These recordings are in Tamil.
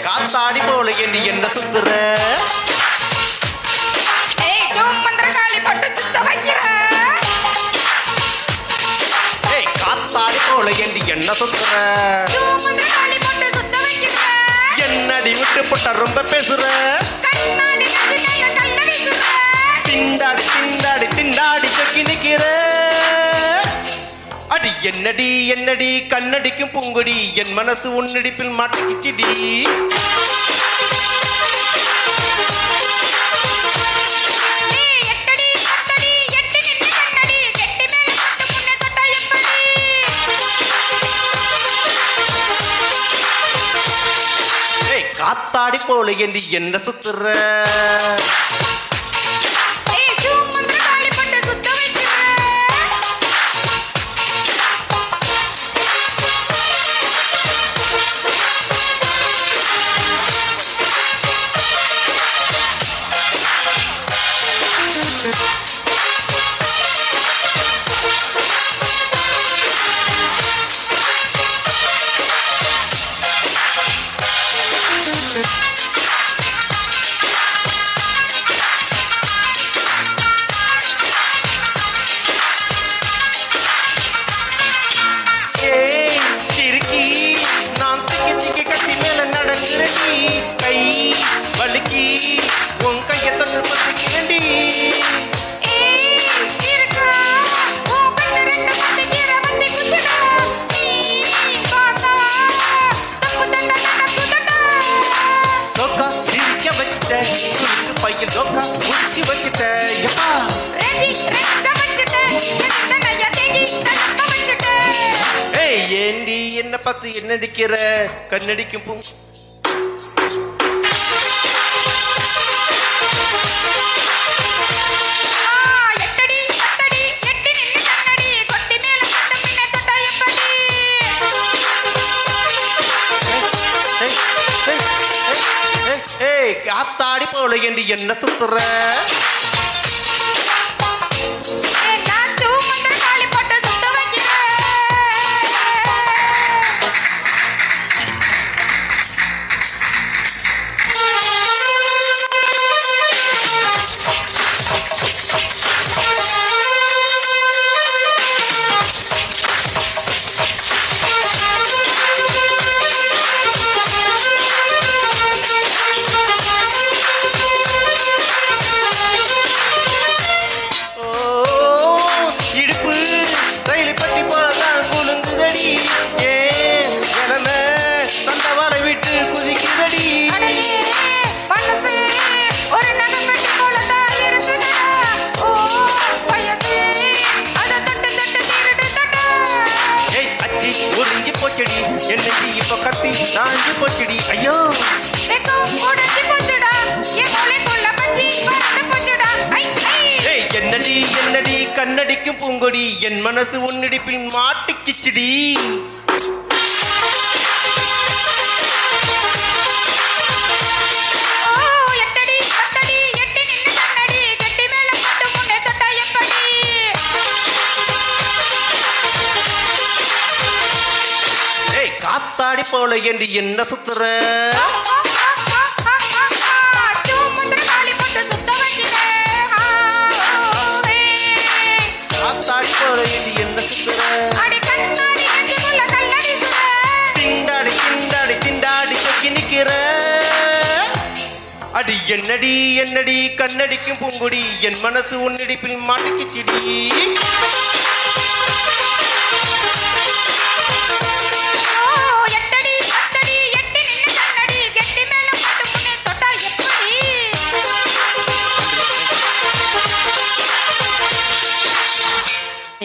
காத்தாடி போல என்று என்ன சுத்துற மந்திரகாளி பட்டு சுத்த வைக்கிற காத்தாடி போல என்று என்ன சுத்துற மந்திரகாளி பட்டு சுத்த வைக்கிற என்னடி விட்டு போட்ட ரொம்ப பேசுற கண்ணாடி கண்ணாடி கல்ல வீசுற திண்டாடி திண்டாடி திண்டாடி தொக்கி நிக்கிற அடி என்னடி என்னடி கண்ணடிக்கும் பூங்கொடி என் மனசு உன்னடிப்பில் மாட்டிக்கிச்சிடி காத்தாடி போல என்று என்ன சுத்துற கை வலிக்கி உன் கையை தந்து பத்திக்கிறேன்டி லோக்கா சிரிக்க வச்சிட்ட குறுக்கு பையன் லோக்கா முடிச்சு வச்சிட்ட ஏண்டி என்ன பார்த்து என்ன அடிக்கிற கண்ணடிக்கும் பூ காத்தாடி போல என்று என்ன சுத்துற என்னடி இப்ப கத்தி நாஞ்சி போச்சுடி ஐயோ என்னடி என்னடி கண்ணடிக்கும் பூங்கொடி என் மனசு உன்னிடிப்பில் மாட்டிக்கிச்சுடி காத்தாடி போல என்று என்ன சுத்துற காத்தாடி போல என்று என்ன சுத்துற திண்டாடி திண்டாடி திண்டாடி தொக்கி நிக்கிற அடி என்னடி என்னடி கண்ணடிக்கும் பூங்குடி என் மனசு உன்னடிப்பில் மாட்டிக்கிச்சிடி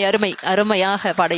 அருமை அருமையாக பாடிய